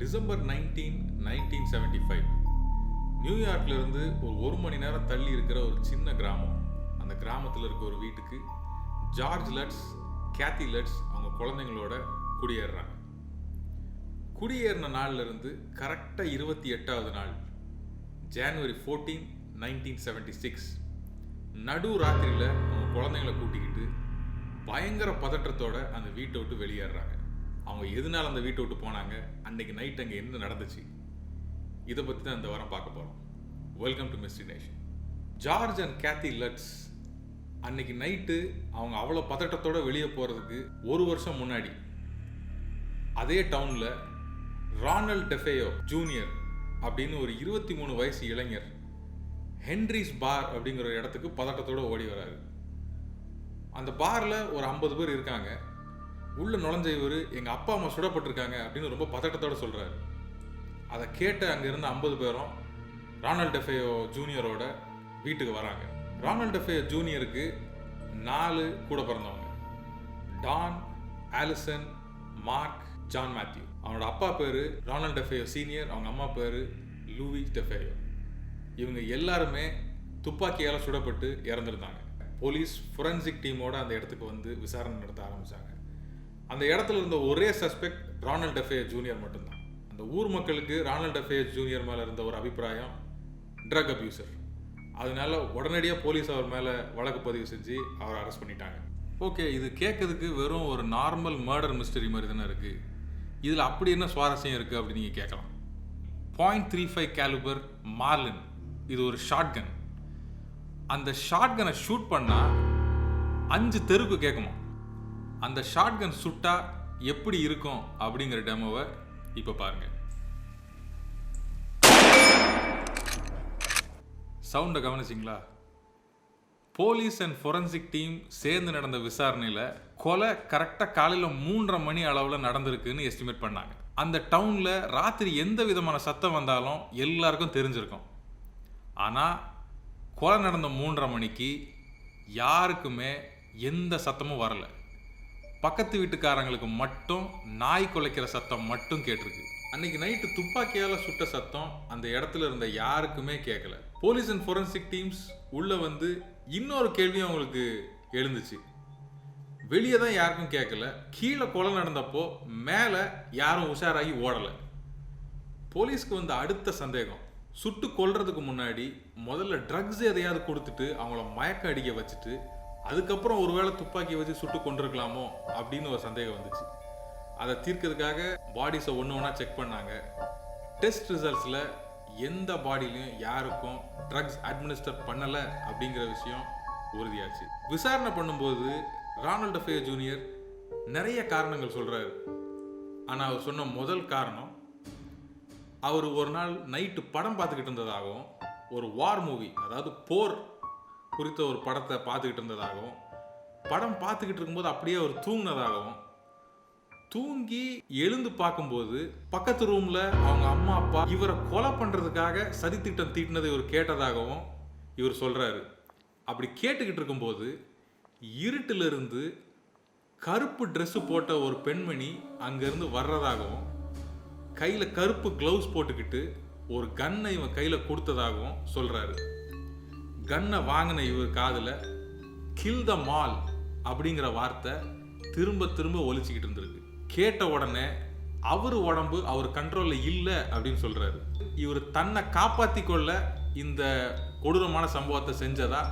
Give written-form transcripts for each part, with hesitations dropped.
December 1975 நியூயார்க்லேருந்து ஒரு மணி நேரம் தள்ளி இருக்கிற ஒரு சின்ன கிராமம். அந்த கிராமத்தில் இருக்க ஒரு வீட்டுக்கு ஜார்ஜ் லட்ஸ், கேத்தி லட்ஸ் அவங்க குழந்தைங்களோட குடியேறுறாங்க. குடியேறின நாள்லேருந்து கரெக்டாக 28வது நாள் ஜனவரி 14, 1976 நடு ராத்திரியில் அவங்க குழந்தைங்கள கூட்டிக்கிட்டு பயங்கர பதற்றத்தோட அந்த வீட்டை விட்டு வெளியேறாங்க. அவங்க எதனால அந்த வீட்டை விட்டு போனாங்க, அன்னைக்கு நைட் அங்கே என்ன நடந்துச்சு, இதை பற்றி தான் இந்த வாரம் பார்க்க போகிறோம். Welcome to mystery nation. George and Kathy Lutz அன்னைக்கு நைட்டு அவங்க அவ்வளோ பதட்டத்தோடு வெளியே போகிறதுக்கு ஒரு வருஷம் முன்னாடி அதே டவுனில் ரானல்ட் டெஃபேயோ ஜூனியர் அப்படின்னு ஒரு 23 வயசு இளைஞர் ஹென்ரிஸ் பார் அப்படிங்கிற ஒரு இடத்துக்கு பதட்டத்தோடு ஓடி வராரு. அந்த பாரில் ஒரு 50 பேர் இருக்காங்க. உள்ள நுழைஞ்ச இவர் எங்கள் அப்பா அம்மா சுடப்பட்டிருக்காங்க அப்படின்னு ரொம்ப பதட்டத்தோடு சொல்கிறாரு. அதை கேட்ட அங்கே இருந்த 50 பேரும் ரானல்ட் டெஃபேயோ ஜூனியரோட வீட்டுக்கு வராங்க. ரானல்ட் டெஃபேயோ ஜூனியருக்கு 4 கூட பிறந்தவங்க: Don, Alison, Mark, John Matthew. அவனோட அப்பா பேர் ரானல்ட் டெஃபேயோ சீனியர், அவங்க அம்மா பேர் லூவி டெஃபேயோ. இவங்க எல்லாருமே துப்பாக்கியால் சுடப்பட்டு இறந்துருந்தாங்க. போலீஸ் ஃபொரன்சிக் டீமோட அந்த இடத்துக்கு வந்து விசாரணை நடத்த ஆரம்பித்தாங்க. அந்த இடத்துல இருந்த ஒரே சஸ்பெக்ட் ரானல்ட் டெஃபேயோ ஜூனியர் மட்டும்தான். அந்த ஊர் மக்களுக்கு ரானல்ட் டெஃபேயோ ஜூனியர் மேலே இருந்த ஒரு அபிப்பிராயம் ட்ரக் அப்யூசர். அதனால உடனடியாக போலீஸ் அவர் மேலே வழக்கு பதிவு செஞ்சு அவரை அரெஸ்ட் பண்ணிட்டாங்க. ஓகே, இது கேட்கறதுக்கு வெறும் ஒரு நார்மல் மர்டர் மிஸ்டரி மாதிரி தானே இருக்குது. இதில் அப்படி என்ன சுவாரஸ்யம் இருக்குது அப்படின்னு நீங்கள் கேட்கலாம். .35 கேலிபர் மார்லின், இது ஒரு ஷார்ட் கன். அந்த ஷார்ட் கனை ஷூட் பண்ணால் 5 தெருக்கு கேட்குமா. அந்த ஷார்ட் கன் சுட்டா எப்படி இருக்கும் அப்படிங்கிற டெமோவை இப்போ பாருங்க. சவுண்டை கவனிச்சிங்களா? போலீஸ் அண்ட் ஃபொரன்சிக் டீம் சேர்ந்து நடந்த விசாரணையில் கொலை கரெக்டாக காலையில் 3:30 மணி அளவில் நடந்திருக்குன்னு எஸ்டிமேட் பண்ணாங்க. அந்த டவுனில் ராத்திரி எந்த விதமான சத்தம் வந்தாலும் எல்லாருக்கும் தெரிஞ்சிருக்கும். ஆனால் கொலை நடந்த 3:30 மணிக்கு யாருக்குமே எந்த சத்தமும் வரலை. பக்கத்து வீட்டுக்காரங்களுக்கு மட்டும் நாய் குலைக்கிற சத்தம் மட்டும் கேட்டிருக்கு. அன்னைக்கு நைட்டு துப்பாக்கியால் சுட்ட சத்தம் அந்த இடத்துல இருந்த யாருக்குமே கேட்கல. போலீஸ் அண்ட் ஃபொரன்சிக் டீம்ஸ் உள்ளே வந்து இன்னொரு கேள்வியும் அவங்களுக்கு எழுந்துச்சு. வெளியே தான் யாருக்கும் கேட்கல, கீழே கொலை நடந்தப்போ மேலே யாரும் உஷாராகி ஓடலை. போலீஸ்க்கு வந்த அடுத்த சந்தேகம், சுட்டு கொல்றதுக்கு முன்னாடி முதல்ல ட்ரக்ஸ் எதையாவது கொடுத்துட்டு அவங்கள மயக்கம் அடிக்க வச்சுட்டு அதுக்கப்புறம் ஒருவேளை துப்பாக்கி வச்சு சுட்டு கொண்டிருக்கலாமோ அப்படின்னு ஒரு சந்தேகம் வந்துச்சு. அதை தீர்க்கிறதுக்காக பாடிஸை ஒன்று ஒன்றா செக் பண்ணாங்க. டெஸ்ட் ரிசல்ட்ஸில் எந்த பாடியிலையும் யாருக்கும் ட்ரக்ஸ் அட்மினிஸ்டர் பண்ணலை அப்படிங்கிற விஷயம் உறுதியாச்சு. விசாரணை பண்ணும்போது ரானல்ட் டெஃபேயோ ஜூனியர் நிறைய காரணங்கள் சொல்கிறாரு. ஆனால் அவர் சொன்ன முதல் காரணம், அவர் ஒரு நாள் நைட்டு படம் பார்த்துக்கிட்டு இருந்ததாகவும், ஒரு வார் மூவி, அதாவது போர் குறித்த ஒரு படத்தை பார்த்துக்கிட்டு இருந்ததாகவும், படம் பார்த்துக்கிட்டு இருக்கும்போது அப்படியே அவர் தூங்கினதாகவும், தூங்கி எழுந்து பார்க்கும்போது பக்கத்து ரூமில் அவங்க அம்மா அப்பா இவரை கொலை பண்ணுறதுக்காக சதித்திட்டம் தீட்டினதை இவர் கேட்டதாகவும் இவர் சொல்கிறாரு. அப்படி கேட்டுக்கிட்டு இருக்கும்போது இருட்டிலிருந்து கருப்பு ட்ரெஸ்ஸு போட்ட ஒரு பெண்மணி அங்கேருந்து வர்றதாகவும், கையில் கருப்பு க்ளவுஸ் போட்டுக்கிட்டு ஒரு கன்னை இவன் கையில் கொடுத்ததாகவும் சொல்கிறாரு. கன்னை வாங்கின இவர் காதில் கில் த மால் அப்படிங்கிற வார்த்தை திரும்ப திரும்ப ஒலிச்சிக்கிட்டு இருந்திருக்கு. கேட்ட உடனே அவர் உடம்பு அவர் கண்ட்ரோலில் இல்லை அப்படின்னு சொல்கிறாரு. இவர் தன்னை காப்பாற்றி கொள்ள இந்த கொடூரமான சம்பவத்தை செஞ்சதா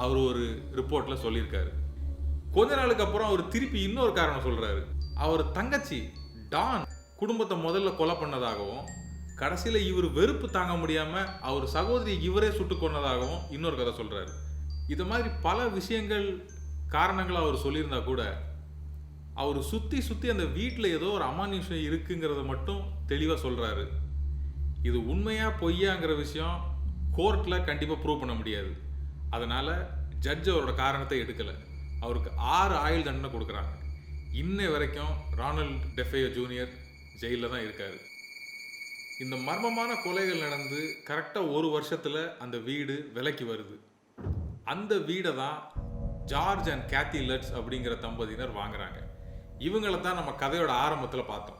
அவர் ஒரு ரிப்போர்ட்டில் சொல்லியிருக்காரு. கொஞ்ச நாளுக்கு அப்புறம் அவர் திருப்பி இன்னொரு காரணம் சொல்கிறாரு. அவர் தங்கச்சி டான் குடும்பத்தை முதல்ல கொலை பண்ணதாகவும், கடைசியில் இவர் வெறுப்பு தாங்க முடியாமல் அவர் சகோதரி இவரே சுட்டு கொன்னதாகவும் இன்னொரு கதை சொல்கிறாரு. இது மாதிரி பல விஷயங்கள் காரணங்களை அவர் சொல்லியிருந்தா கூட அவர் சுற்றி அந்த வீட்டில் ஏதோ ஒரு அமானுஷ்யம் இருக்குங்கிறத மட்டும் தெளிவாக சொல்கிறாரு. இது உண்மையாக பொய்யாங்கிற விஷயம் கோர்ட்டில் கண்டிப்பாக ப்ரூவ் பண்ண முடியாது. அதனால் ஜட்ஜ் அவரோட காரணத்தை எடுக்கலை. அவருக்கு 6 ஆயுள் தண்டனை கொடுக்குறாங்க. இன்னை வரைக்கும் ரானல்ட் டெஃபேயோ ஜூனியர் ஜெயிலில் தான் இருக்கார். இந்த மர்மமான கொலைகள் நடந்து கரெக்டாக ஒரு வருஷத்தில் அந்த வீடு விலைக்கு வருது. அந்த வீடை தான் ஜார்ஜ் அண்ட் கேத்தி லட்ஸ் அப்படிங்கிற தம்பதியினர் வாங்குறாங்க. இவங்களை தான் நம்ம கதையோட ஆரம்பத்தில் பார்த்தோம்.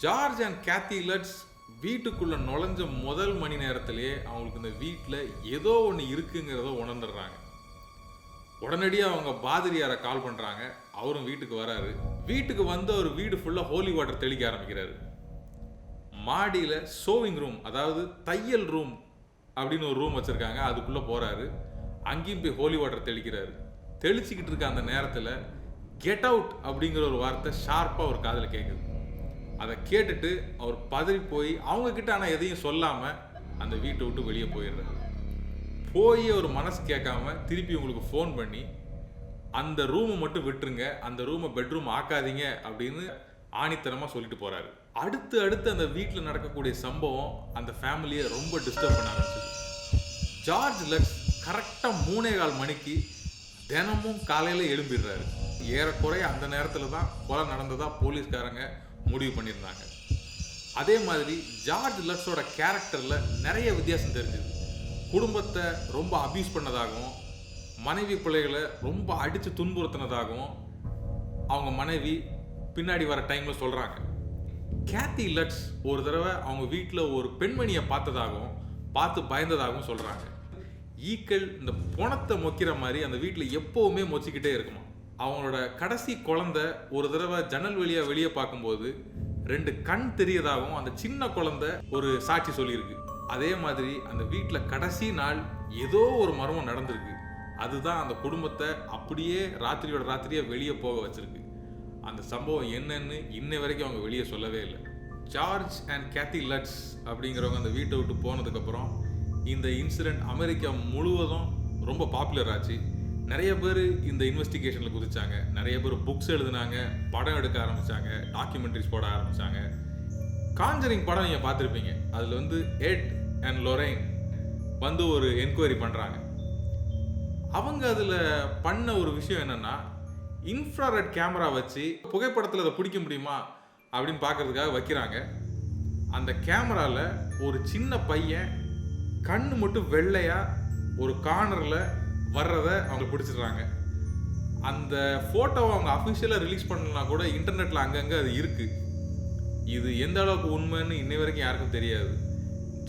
ஜார்ஜ் அண்ட் கேத்தி லட்ஸ் வீட்டுக்குள்ள நுழைஞ்ச முதல் மணி நேரத்திலேயே அவங்களுக்கு இந்த வீட்டில் ஏதோ ஒன்று இருக்குங்கிறத உணர்ந்துடுறாங்க. உடனடியாக அவங்க பாதிரியாரை கால் பண்ணுறாங்க. அவரும் வீட்டுக்கு வராரு. வீட்டுக்கு வந்து அவர் வீடு ஃபுல்லாக ஹோலி வாட்டர் தெளிக்க ஆரம்பிக்கிறாரு. மாடியில் சோவிங் ரூம், அதாவது தையல் ரூம் அப்படின்னு ஒரு ரூம் வச்சுருக்காங்க, அதுக்குள்ளே போகிறாரு. அங்கேயும் போய் ஹோலி வாட்டர் தெளிக்கிறாரு. தெளிச்சிக்கிட்டு இருக்க அந்த நேரத்தில் கெட் அவுட் அப்படிங்கிற ஒரு வார்த்தை ஷார்ப்பாக ஒரு காதில் கேட்குது. அதை கேட்டுட்டு அவர் பதறி போய் அவங்கக்கிட்ட ஆனால் எதையும் சொல்லாமல் அந்த வீட்டை விட்டு வெளியே போயிடுறாரு. போய் ஒரு மனசு கேட்காம திருப்பி உங்களுக்கு ஃபோன் பண்ணி அந்த ரூமை மட்டும் விட்டுருங்க, அந்த ரூமை பெட்ரூம் ஆக்காதீங்க அப்படின்னு ஆணித்தனமாக சொல்லிட்டு போகிறாரு. அடுத்து அந்த வீட்டில் நடக்கக்கூடிய சம்பவம் அந்த ஃபேமிலியை ரொம்ப டிஸ்டர்ப் பண்ண ஆரம்பிச்சது. ஜார்ஜ் லட்ஸ் கரெக்டாக 3:15 மணிக்கு தினமும் காலையில் எழும்பிடுறாரு. ஏறக்குறைய அந்த நேரத்தில் தான் கொலை நடந்ததாக போலீஸ்காரங்க முடிவு பண்ணியிருந்தாங்க. அதே மாதிரி ஜார்ஜ் லட்ஸோட கேரக்டரில் நிறைய வித்தியாசம் தெரிஞ்சுது. குடும்பத்தை ரொம்ப அபியூஸ் பண்ணதாகவும், மனைவி பிள்ளைகளை ரொம்ப அடித்து துன்புறுத்தினதாகவும் அவங்க மனைவி பின்னாடி வர டைமில் சொல்கிறாங்க. கேத்தி லட்ஸ் ஒரு தடவை அவங்க வீட்டில் ஒரு பெண்மணியை பார்த்ததாகவும் பார்த்து பயந்ததாகவும் சொல்கிறாங்க. ஈக்கள் இந்த பொணத்தை மொக்கிற மாதிரி அந்த வீட்டில் எப்போவுமே மொச்சிக்கிட்டே இருக்குமா. அவங்களோட கடைசி குழந்தை ஒரு தடவை ஜன்னல் வழியாக வெளியே பார்க்கும்போது 2 கண் தெரியதாகவும் அந்த சின்ன குழந்தை ஒரு சாட்சி சொல்லியிருக்கு. அதே மாதிரி அந்த வீட்டில் கடைசி நாள் ஏதோ ஒரு மர்மம் நடந்திருக்கு. அதுதான் அந்த குடும்பத்தை அப்படியே ராத்திரியோட ராத்திரியாக வெளியே போக வச்சிருக்கு. அந்த சம்பவம் என்னன்னு இன்ன வரைக்கும் அவங்க வெளியே சொல்லவே இல்லை. ஜார்ஜ் அண்ட் கேத்தி லட்ஸ் அப்படிங்கிறவங்க அந்த வீட்டை விட்டு போனதுக்கப்புறம் இந்த இன்சிடெண்ட் அமெரிக்கா முழுவதும் ரொம்ப பாப்புலர் ஆச்சு. நிறைய பேர் இந்த இன்வெஸ்டிகேஷனில் குதிச்சாங்க. நிறைய பேர் புக்ஸ் எழுதினாங்க, படம் எடுக்க ஆரம்பித்தாங்க, டாக்குமெண்ட்ரிஸ் போட ஆரம்பித்தாங்க. காஞ்சரிங் படம் நீங்கள் பார்த்துருப்பீங்க. அதில் வந்து எட் அண்ட் லொரைன் வந்து ஒரு என்கொயரி பண்ணுறாங்க. அவங்க அதில் பண்ண ஒரு விஷயம் என்னென்னா, இன்ஃப்ராரெட் கேமரா வச்சு புகைப்படத்தில் அதை பிடிக்க முடியுமா அப்படின்னு பார்க்கறதுக்காக வைக்கிறாங்க. அந்த கேமராவில் ஒரு சின்ன பையன் கண்ணு மட்டும் வெள்ளையாக ஒரு கார்னரில் வர்றதை அவங்க பிடிச்சிடுறாங்க. அந்த ஃபோட்டோவை அவங்க அஃபிஷியலாக ரிலீஸ் பண்ணலாம் கூட இன்டர்நெட்டில் அங்கங்கே அது இருக்குது. இது எந்த அளவுக்கு உண்மைன்னு இன்னை வரைக்கும் யாருக்கும் தெரியாது.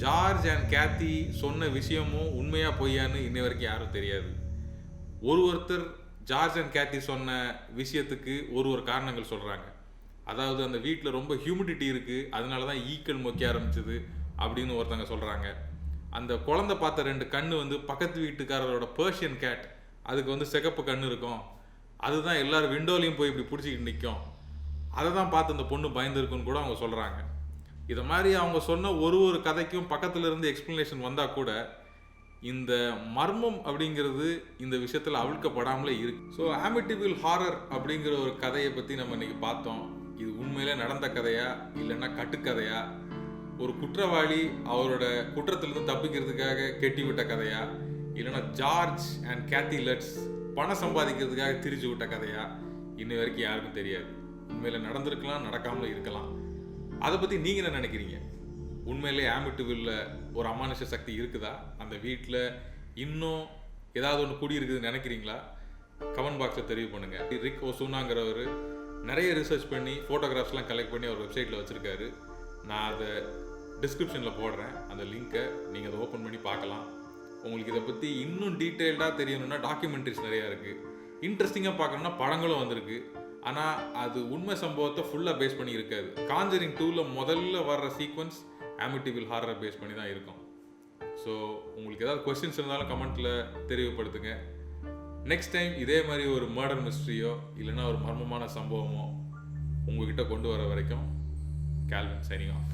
ஜார்ஜ் அண்ட் கேத்தி சொன்ன விஷயமும் உண்மையாக பொய்யான்னு இன்னை வரைக்கும் யாரும் தெரியாது. ஒருத்தர் ஜார்ஜ் அண்ட் கேத்தி சொன்ன விஷயத்துக்கு ஒரு காரணங்கள் சொல்கிறாங்க. அதாவது அந்த வீட்டில் ரொம்ப ஹியூமிடிட்டி இருக்குது, அதனால தான் ஈக்கள் மொக்க ஆரம்பிச்சது அப்படின்னு ஒருத்தங்க சொல்கிறாங்க. அந்த குழந்தை பார்த்த 2 கண்ணு வந்து பக்கத்து வீட்டுக்காரரோட பர்ஷியன் கேட், அதுக்கு வந்து சிகப்பு கண்ணு இருக்கும், அதுதான் எல்லாரும் விண்டோலையும் போய் இப்படி பிடிச்சிக்கிட்டு நிற்கும், அதை தான் பார்த்து அந்த பொண்ணு பயந்துருக்குன்னு கூட அவங்க சொல்கிறாங்க. இதை மாதிரி அவங்க சொன்ன ஒரு கதைக்கும் பக்கத்தில் இருந்து எக்ஸ்ப்ளனேஷன் வந்தால் கூட இந்த மர்மம் அப்படிங்கிறது இந்த விஷயத்தில் அவிழ்க்கப்படாமலே இருக்கு. ஸோ ஆமிட்டிவில் ஹாரர் அப்படிங்கிற ஒரு கதையை பற்றி நம்ம இன்னைக்கு பார்த்தோம். இது உண்மையிலே நடந்த கதையா இல்லைன்னா கட்டுக்கதையா, ஒரு குற்றவாளி அவரோட குற்றத்திலிருந்து தப்பிக்கிறதுக்காக கெட்டிவிட்ட கதையா, இல்லைன்னா ஜார்ஜ் அண்ட் கேத்தி லட்ஸ் பணம் சம்பாதிக்கிறதுக்காக திரிச்சு விட்ட கதையா, இன்னை வரைக்கும் யாருக்கும் தெரியாது. உண்மையில நடந்திருக்கலாம், நடக்காமல இருக்கலாம். அதை பற்றி நீங்கள் என்ன நினைக்கிறீங்க? உண்மையிலே ஆமிட்டிவில்ல ஒரு அமானுஷ சக்தி இருக்குதா? அந்த வீட்டில் இன்னும் ஏதாவது ஒன்று குடியிருக்குதுன்னு நினைக்கிறீங்களா? கமெண்ட் பாக்ஸில் தெரிவு பண்ணுங்கள். ரிக் ஒசூனாங்கிறவர் நிறைய ரிசர்ச் பண்ணி ஃபோட்டோகிராஃப்ஸ்லாம் கலெக்ட் பண்ணி அவர் வெப்சைட்டில் வச்சுருக்காரு. நான் அதை டிஸ்கிரிப்ஷனில் போடுறேன், அந்த லிங்க்கை நீங்கள் அதை ஓப்பன் பண்ணி பார்க்கலாம். உங்களுக்கு இதை பற்றி இன்னும் டீட்டெயில்டாக தெரியணும்னா டாக்குமெண்ட்ரிஸ் நிறையா இருக்குது. இன்ட்ரெஸ்டிங்காக பார்க்கணுன்னா படங்களும் வந்திருக்கு. ஆனால் அது உண்மை சம்பவத்தை ஃபுல்லாக பேஸ் பண்ணி இருக்காது. காஞ்சரிங் 2ல் முதல்ல வர்ற சீக்வன்ஸ் ஆமிட்டிவில் ஹாரரை பேஸ் பண்ணி தான் இருக்கும். ஸோ உங்களுக்கு ஏதாவது கொஸ்டின்ஸ் இருந்தாலும் கமெண்ட்டில் தெரிவுபடுத்துங்க. நெக்ஸ்ட் டைம் இதே மாதிரி ஒரு மர்டர் மிஸ்ட்ரியோ இல்லைன்னா ஒரு மர்மமான சம்பவமோ உங்ககிட்ட கொண்டு வர வரைக்கும் கால்வின் சைனிங் ஆஃப்.